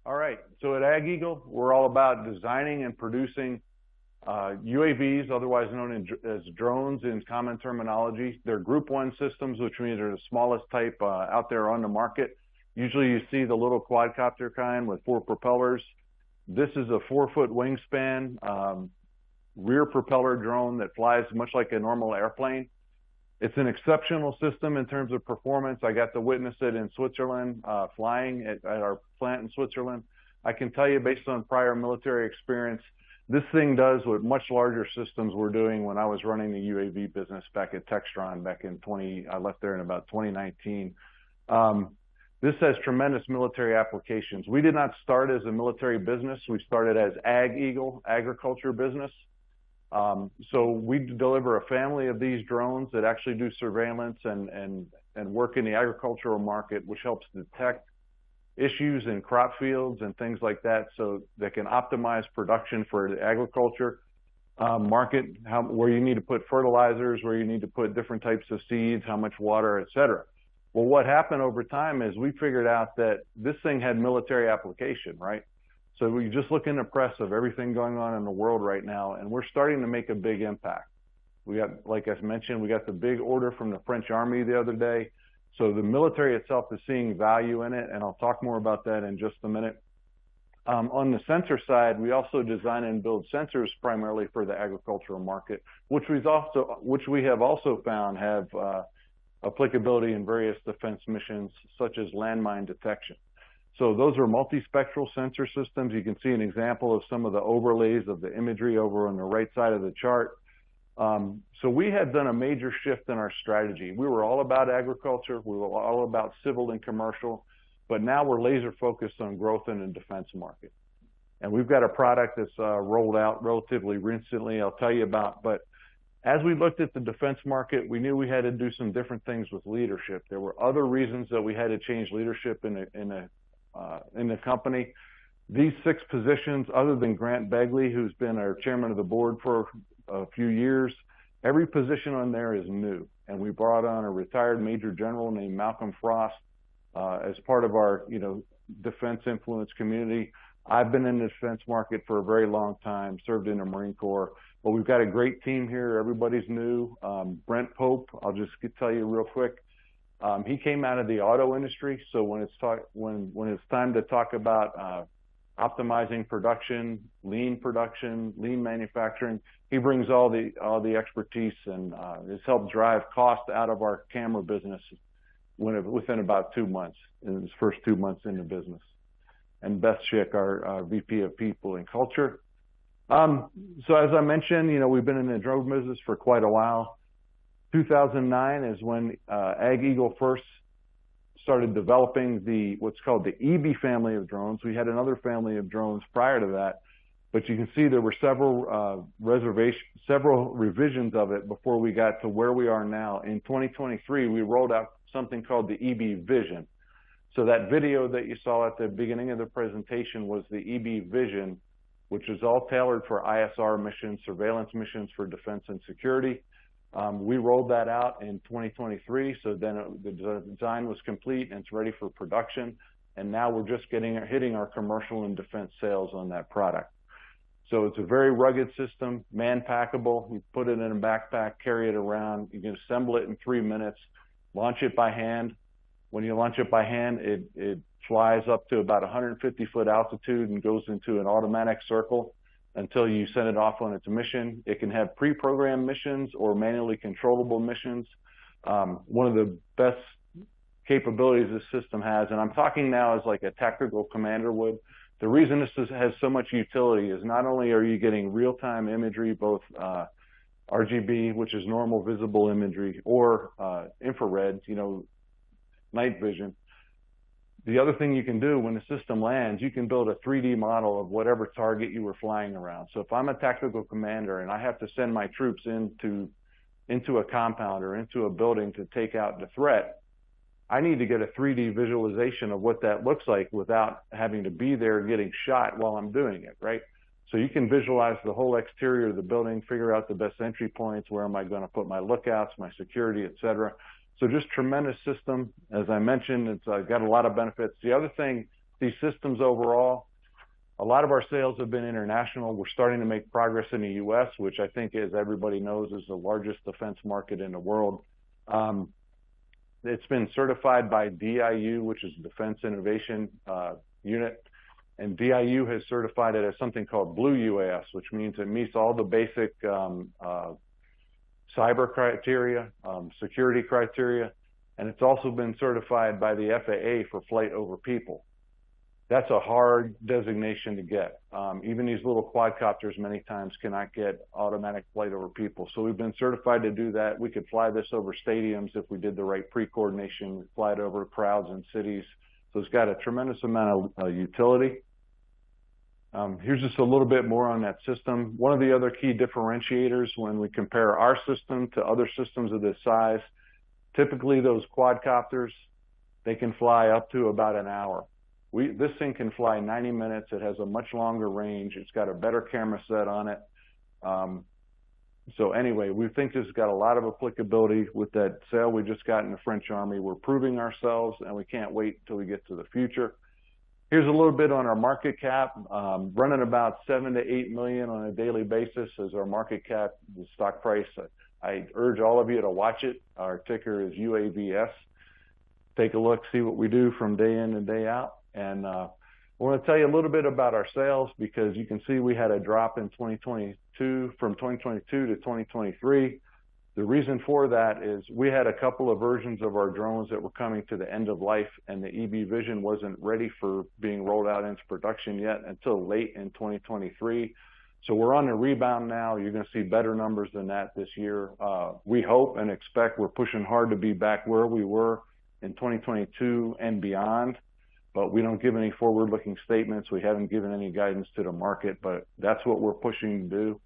All right, so at AgEagle, we're all about designing and producing UAVs, otherwise known as drones in common terminology. They're Group 1 systems, which means they're the smallest type out there on the market. Usually you see the little quadcopter kind with 4 propellers. This is a 4-foot wingspan, rear propeller drone that flies much like a normal airplane. It's an exceptional system in terms of performance. I got to witness it in Switzerland, flying at our plant in Switzerland. I can tell you, based on prior military experience, this thing does what much larger systems were doing when I was running the UAV business back at Textron back in I left there in about 2019. This has tremendous military applications. We did not start as a military business. We started as AgEagle, agriculture business. So we deliver a family of these drones that actually do surveillance and work in the agricultural market, which helps detect issues in crop fields and things like that, so they can optimize production for the agriculture market, where you need to put fertilizers, where you need to put different types of seeds, how much water, etc. Well, what happened over time is we figured out that this thing had military application, right? So we just look in the press of everything going on in the world right now, and we're starting to make a big impact. We got, like I mentioned, we got the big order from the French Army the other day. So the military itself is seeing value in it, and I'll talk more about that in just a minute. On the sensor side, we also design and build sensors primarily for the agricultural market, which we have also found have applicability in various defense missions, such as landmine detection. So those are multispectral sensor systems. You can see an example of some of the overlays of the imagery over on the right side of the chart. So we had done a major shift in our strategy. We were all about agriculture. We were all about civil and commercial, but now we're laser focused on growth in the defense market. And we've got a product that's rolled out relatively recently I'll tell you about. But as we looked at the defense market, we knew we had to do some different things with leadership. There were other reasons that we had to change leadership in the company. These 6 positions, other than Grant Begley, who's been our chairman of the board for a few years, every position on there is new. And we brought on a retired major general named Malcolm Frost as part of our, defense influence community. I've been in the defense market for a very long time, served in the Marine Corps, but we've got a great team here. Everybody's new. Brent Pope, I'll just tell you real quick. He came out of the auto industry, so when it's time to talk about optimizing production, lean manufacturing, he brings all the expertise and has helped drive cost out of our camera business within about 2 months, in his first 2 months in the business. And Beth Schick, our VP of People and Culture. So as I mentioned, we've been in the drone business for quite a while. 2009 is when AgEagle first started developing what's called the EB family of drones. We had another family of drones prior to that, but you can see there were several revisions of it before we got to where we are now. In 2023, we rolled out something called the EB Vision. So that video that you saw at the beginning of the presentation was the EB Vision, which is all tailored for ISR missions, surveillance missions for defense and security. We rolled that out in 2023, so then the design was complete and it's ready for production. And now we're just hitting our commercial and defense sales on that product. So it's a very rugged system, man-packable. You put it in a backpack, carry it around. You can assemble it in 3 minutes, launch it by hand. When you launch it by hand, it flies up to about 150-foot altitude and goes into an automatic circle until you send it off on its mission. It can have pre-programmed missions or manually controllable missions. One of the best capabilities this system has, and I'm talking now as like a tactical commander would, the reason this has so much utility is not only are you getting real-time imagery, both RGB, which is normal visible imagery, or infrared, night vision. The other thing you can do when the system lands, you can build a 3D model of whatever target you were flying around. So if I'm a tactical commander and I have to send my troops into a compound or into a building to take out the threat, I need to get a 3D visualization of what that looks like without having to be there getting shot while I'm doing it, right? So you can visualize the whole exterior of the building, figure out the best entry points, where am I going to put my lookouts, my security, etc. So just tremendous system. As I mentioned, it's got a lot of benefits. The other thing, these systems overall, a lot of our sales have been international. We're starting to make progress in the U.S., which I think, as everybody knows, is the largest defense market in the world. It's been certified by DIU, which is Defense Innovation Unit, and DIU has certified it as something called Blue UAS, which means it meets all the basic cyber criteria, security criteria, and it's also been certified by the FAA for flight over people. That's a hard designation to get. Even these little quadcopters many times cannot get automatic flight over people. So we've been certified to do that. We could fly this over stadiums if we did the right pre-coordination, fly it over crowds and cities. So it's got a tremendous amount of utility. Here's just a little bit more on that system. One of the other key differentiators when we compare our system to other systems of this size, typically those quadcopters, they can fly up to about an hour. This thing can fly 90 minutes. It has a much longer range. It's got a better camera set on it. So anyway, we think this has got a lot of applicability with that sale we just got in the French Army. We're proving ourselves, and we can't wait until we get to the future. Here's a little bit on our market cap, running about 7 to 8 million on a daily basis as our market cap, the stock price. I urge all of you to watch it. Our ticker is UAVS. Take a look, see what we do from day in and day out. And I want to tell you a little bit about our sales, because you can see we had a drop in 2022 from 2022 to 2023. The reason for that is we had a couple of versions of our drones that were coming to the end of life, and the EB Vision wasn't ready for being rolled out into production yet until late in 2023. So we're on the rebound now. You're going to see better numbers than that this year. We hope and expect. We're pushing hard to be back where we were in 2022 and beyond. But we don't give any forward-looking statements. We haven't given any guidance to the market, but that's what we're pushing to do.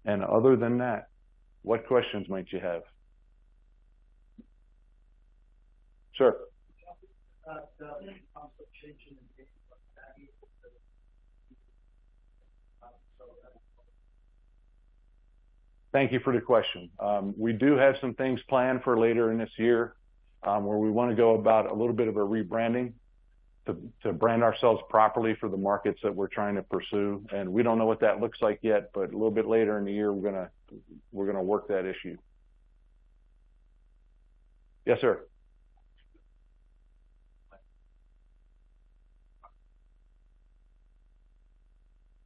And other than that, what questions might you have? Sure. Thank you for the question. We do have some things planned for later in this year. Where we want to go about a little bit of a rebranding to brand ourselves properly for the markets that we're trying to pursue. And we don't know what that looks like yet, but a little bit later in the year, we're gonna work that issue. Yes, sir.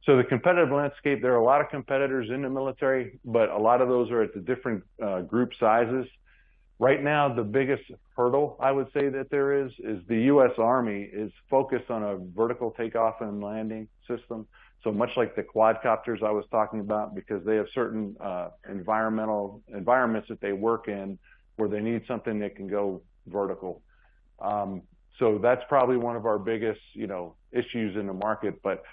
So the competitive landscape, there are a lot of competitors in the military, but a lot of those are at the different group sizes. Right now, the biggest hurdle I would say that there is the U.S. Army is focused on a vertical takeoff and landing system. So much like the quadcopters I was talking about, because they have certain environments that they work in where they need something that can go vertical. So that's probably one of our biggest, issues in the market. But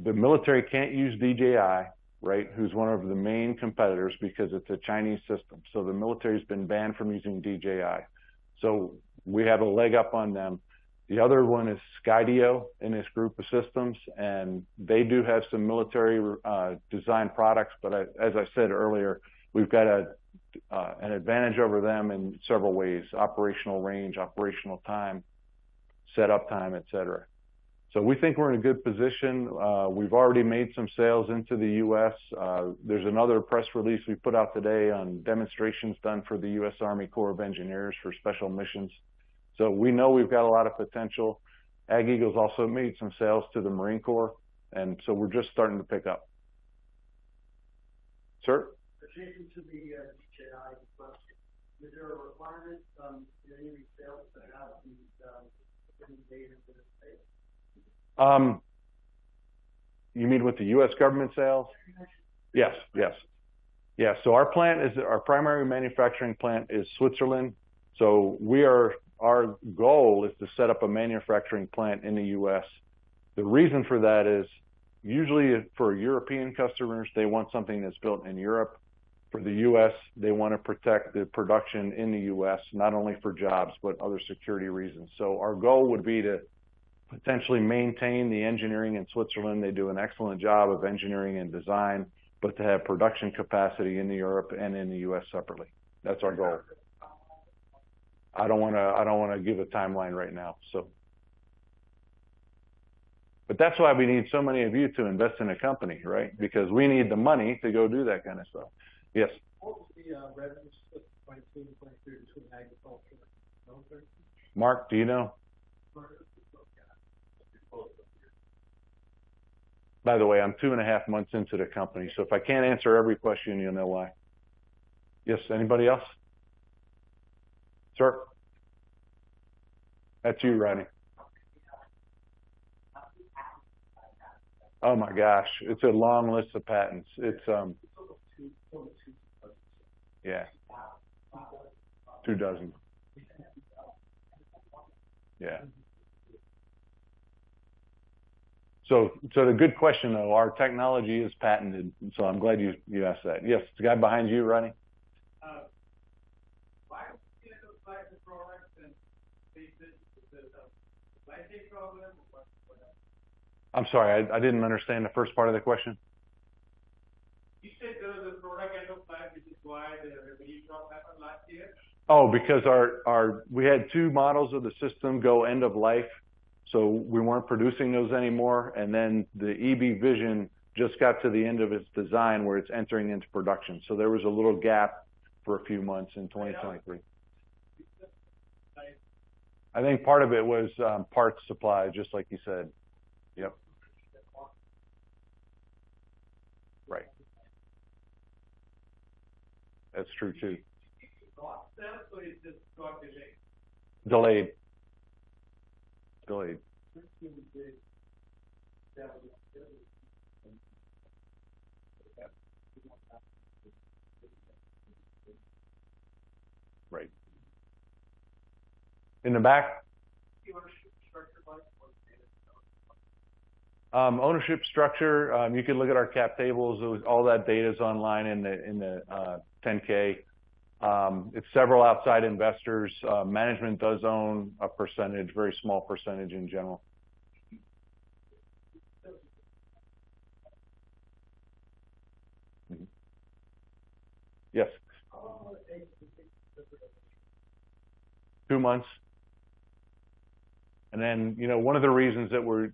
the military can't use DJI, right, who's one of the main competitors, because it's a Chinese system. So the military's been banned from using DJI. So we have a leg up on them. The other one is Skydio in this group of systems, and they do have some military design products, but as I said earlier, we've got an advantage over them in several ways: operational range, operational time, setup time, et cetera. So we think we're in a good position. We've already made some sales into the U.S. There's another press release we put out today on demonstrations done for the U.S. Army Corps of Engineers for special missions. So we know we've got a lot of potential. AgEagle's also made some sales to the Marine Corps, and so we're just starting to pick up. Sir? Adjacent to the DJI question, is there a requirement in any sales to have the data for the space? You mean with the U.S. government sales? Yes. Yeah, so our primary manufacturing plant is Switzerland. So our goal is to set up a manufacturing plant in the U.S. The reason for that is usually for European customers, they want something that's built in Europe. For the U.S., they want to protect the production in the U.S., not only for jobs, but other security reasons. So our goal would be to potentially maintain the engineering in Switzerland. They do an excellent job of engineering and design, but to have production capacity in Europe and in the U.S. separately. That's our goal. I don't want to give a timeline right now. So But that's why we need so many of you to invest in a company, right? Because we need the money to go do that kind of stuff. Yes? What was the revenue split 22 and 23 between agriculture and military? Mark, do you know? By the way, I'm 2.5 months into the company, so if I can't answer every question, you'll know why. Yes, anybody else? Sir? That's you, Ronnie. Oh my gosh, it's a long list of patents. It's yeah, 24. Yeah. So the good question though, our technology is patented, so I'm glad you asked that. Yes, the guy behind you, Ronnie. Why do you end up buying the products and face it? Is it a supply chain problem or what? I'm sorry, I didn't understand the first part of the question. You said there was a product end of life, which is why the revenue drop happened last year. Oh, because we had 2 models of the system go end of life, so we weren't producing those anymore, and then the EB Vision just got to the end of its design where it's entering into production. So there was a little gap for a few months in 2023. I think part of it was parts supply, just like you said. Yep. Right. That's true too. Delayed. Right. In the back? Ownership structure, you can look at our cap tables. All that data is online in the 10K. It's several outside investors. Management does own a percentage, very small percentage in general. Mm-hmm. Yes. 2 months. And then, one of the reasons that we're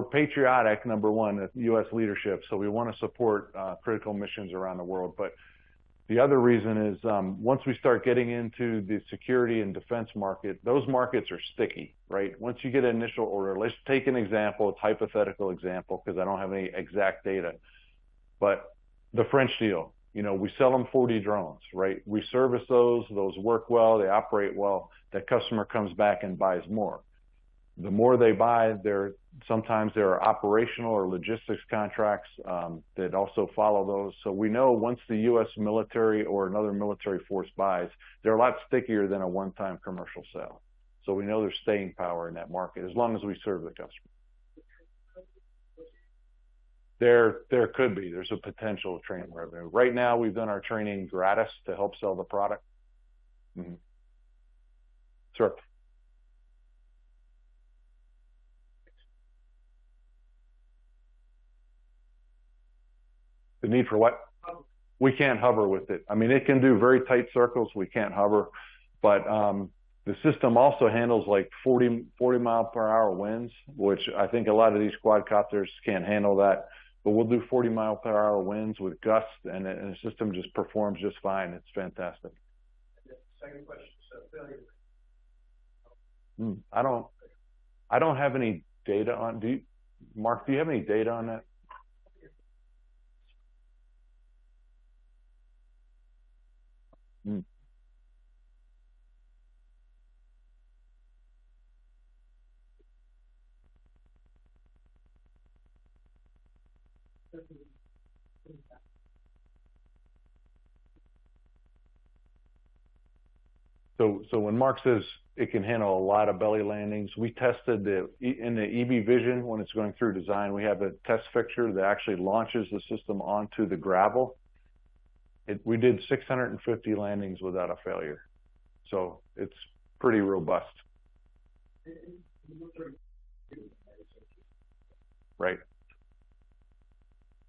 patriotic, number one, as U.S. leadership, so we want to support critical missions around the world. But the other reason is once we start getting into the security and defense market, those markets are sticky, right? Once you get an initial order, let's take an example, it's a hypothetical example because I don't have any exact data. But the French deal, we sell them 40 drones, right? We service those work well, they operate well, that customer comes back and buys more. The more they buy, sometimes there are operational or logistics contracts that also follow those. So we know once the U.S. military or another military force buys, they're a lot stickier than a one-time commercial sale. So we know there's staying power in that market as long as we serve the customer. There could be. There's a potential of training revenue. Right now, we've done our training gratis to help sell the product. Mm-hmm. Sure. The need for what? We can't hover with it. I mean, it can do very tight circles. We can't hover. But the system also handles like 40 mile per hour winds, which I think a lot of these quadcopters can't handle that. But we'll do 40 mile per hour winds with gusts, and the system just performs just fine. It's fantastic. Second question, failure. I don't have any data on. Mark, do you have any data on that? So when Mark says it can handle a lot of belly landings, we tested in the EB Vision when it's going through design, we have a test fixture that actually launches the system onto the gravel. We did 650 landings without a failure. So it's pretty robust. Right.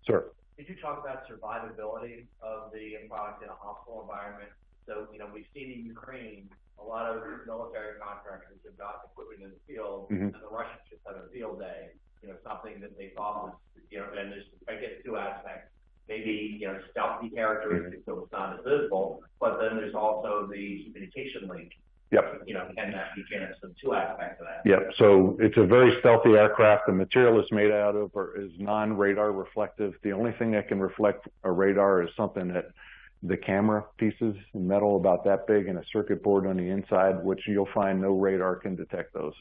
Sir. Could you talk about survivability of the product in a hostile environment? So, we've seen in Ukraine, a lot of military contractors have gotten equipment in the field, and the Russians just of a field day, something that they thought was, and there's, I guess, two aspects. Maybe, stealthy characteristics so it's not as visible, but then there's also the communication link. Yep. Can that be generated? So two aspects of that. Yep. So it's a very stealthy aircraft. The material it's made out of is non-radar reflective. The only thing that can reflect a radar is something that the camera pieces, metal about that big, and a circuit board on the inside, which you'll find no radar can detect those.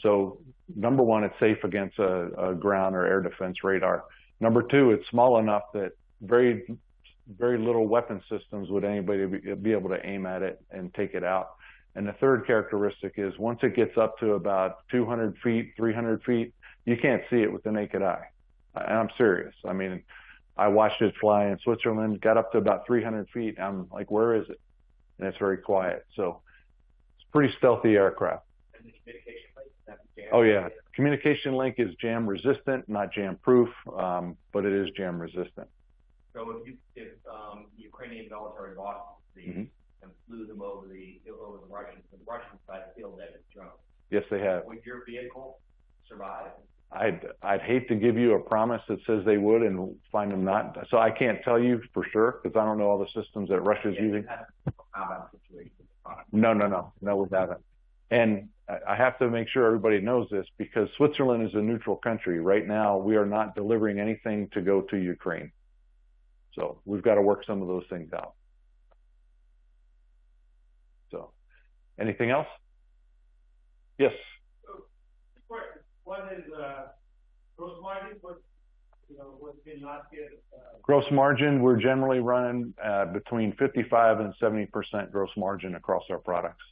So number one, it's safe against a ground or air defense radar. Number two, it's small enough that very little weapon systems would anybody be able to aim at it and take it out. And the third characteristic is once it gets up to about 200 feet, 300 feet, you can't see it with the naked eye. And I'm serious. I mean, I watched it fly in Switzerland, got up to about 300 feet. I'm like, where is it? And it's very quiet. So it's a pretty stealthy aircraft. And the communication link, that's jam. Oh, yeah. Communication link is jam resistant, not jam proof, but it is jam resistant. So if Ukrainian military lost these and flew them over the Russian side field that is drone. Yes, they have. Would your vehicle survive? I'd hate to give you a promise that says they would and find them not. So I can't tell you for sure because I don't know all the systems that Russia's using. No, we haven't. And I have to make sure everybody knows this because Switzerland is a neutral country. Right now, we are not delivering anything to go to Ukraine. So we've got to work some of those things out. So anything else? Yes. One is gross margin, what's been last year? Gross margin, we're generally running between 55 and 70% gross margin across our products.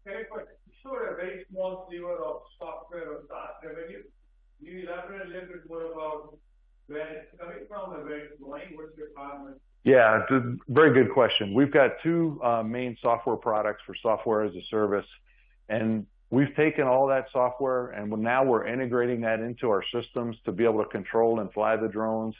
Okay, but you showed a very small sliver of software or SaaS revenue. Can you elaborate a little bit more about where it's coming from and where it's going? What's your comment? Yeah, it's a very good question. We've got two main software products for software as a service, and we've taken all that software and now we're integrating that into our systems to be able to control and fly the drones.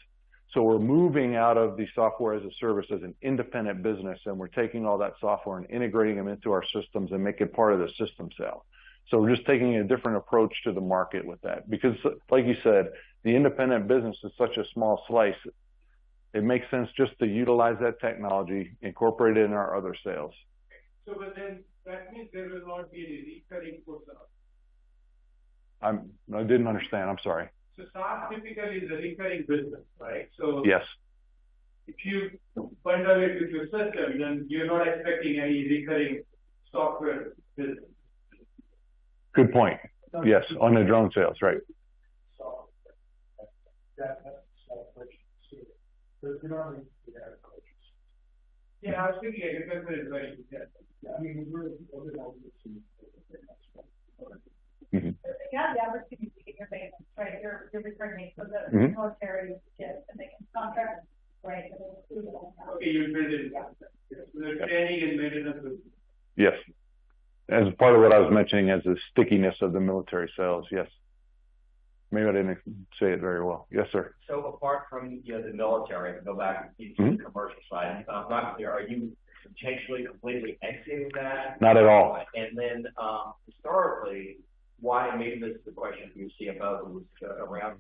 So we're moving out of the software as a service as an independent business, and we're taking all that software and integrating them into our systems and make it part of the system sale. So we're just taking a different approach to the market with that because, like you said, the independent business is such a small slice. It makes sense just to utilize that technology, incorporate it in our other sales. So, but then that means there will not be any recurring push-out. I didn't understand. I'm sorry. So SaaS typically is a recurring business, right? So yes. If you bundle it with your system, then you're not expecting any recurring software business. Good point. Yes, on the drone sales, right? So that's software. So you don't have agriculture. Yeah, I was thinking agriculture is very good. I mean, we're Yeah, the opportunity to get your base, right? Your returning so the military get and they can contract, right? Okay, you build it. The training and maintenance. Yes. As part of what I was mentioning as the stickiness of the military sales, yes. Maybe I didn't say it very well. Yes, sir. So apart from the military, to go back to the commercial side, I'm not clear, are you potentially completely exiting that? Not at all. And then historically, why, and maybe this is the question for your CFO who was around,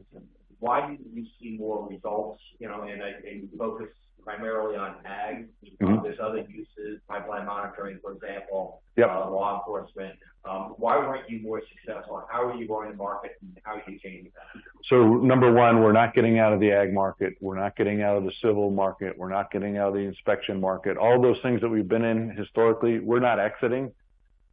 why didn't you see more results, and focus primarily on ag? There's other uses, pipeline monitoring, for example, law enforcement. Why weren't you more successful? How are you going to market and how are you changing that? So number one, we're not getting out of the ag market. We're not getting out of the civil market. We're not getting out of the inspection market. All those things that we've been in historically, we're not exiting.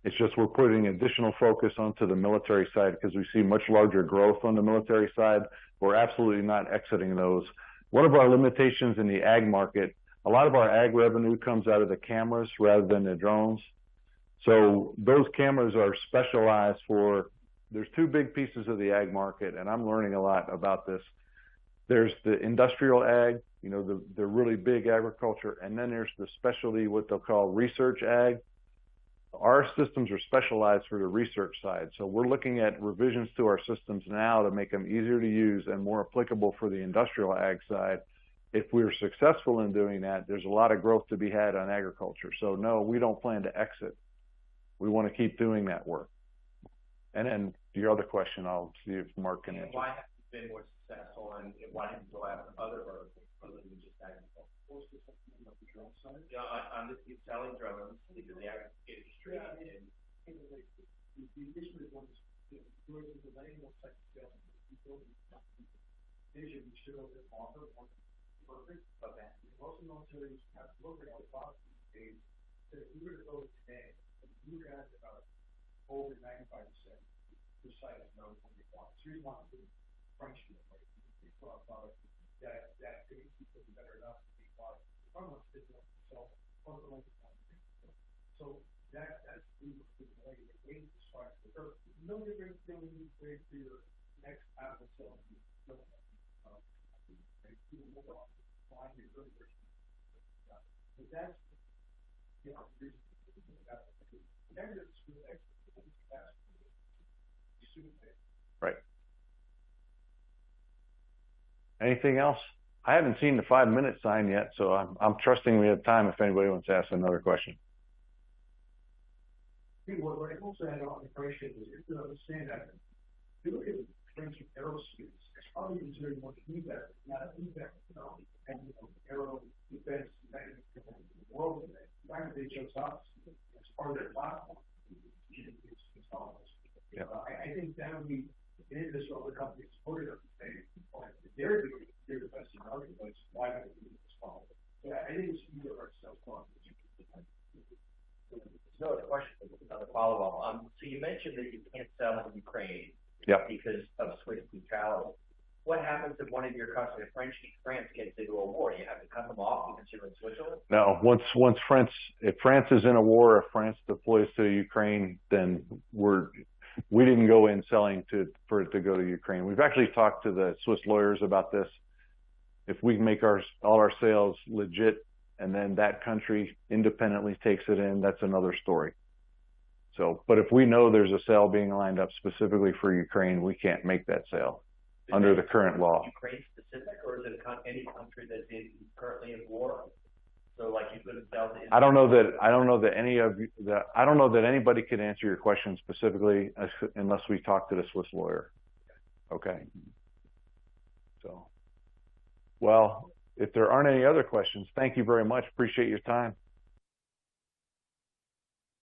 It's just we're putting additional focus onto the military side because we see much larger growth on the military side. We're absolutely not exiting those. One of our limitations in the ag market, a lot of our ag revenue comes out of the cameras rather than the drones. So those cameras are specialized for, there's two big pieces of the ag market, and I'm learning a lot about this. There's the industrial ag, the really big agriculture, and then there's the specialty, what they'll call research ag. Our systems are specialized for the research side. So we're looking at revisions to our systems now to make them easier to use and more applicable for the industrial ag side. If we're successful in doing that, there's a lot of growth to be had on agriculture. So no, we don't plan to exit. We want to keep doing that work. And then your other question, I'll see if Mark can answer. Why have you been more successful, and why didn't you go after other verticals other than just agriculture? Yeah, on this selling drones because the agriculture industry and Most militaries have to look at the box days. If you were to go today, you got over 95% precise know what you want. So you want to French people, they thought about that base because it's better enough to be bought. Almost didn't sell so that's the way the game is starting. So no different than when you wait for your next Apple cell. But that's, you know, right. Anything else? I haven't seen the 5-minute sign yet, so I'm trusting we have time if anybody wants to ask another question. What I also had on the question is you understand that if you look at French aerospace, it's probably considered more feedback, not a feedback, and aero defense world today. The fact that they chose us as part of their platform is almost. Yeah. I think that would be an interest of other companies supported us today. They're the best in the marketplace. Why not do this follow? So I think it's either ourselves. Another question, another follow-up. So you mentioned that you can't sell in Ukraine because of Swiss neutrality. What happens if one of your customers, France gets into a war? You have to cut them off because you're in Switzerland? No, if France is in a war, if France deploys to Ukraine, then we didn't go in selling for it to go to Ukraine. We've actually talked to the Swiss lawyers about this. If we make all our sales legit and then that country independently takes it in, that's another story. So, but if we know there's a sale being lined up specifically for Ukraine, we can't make that sale under the current law. Ukraine specific, or is it any country that's currently in war? So, like, you couldn't sell to Israel? I don't know that anybody could answer your question specifically unless we talk to the Swiss lawyer. Okay. So, well, if there aren't any other questions, thank you very much. Appreciate your time.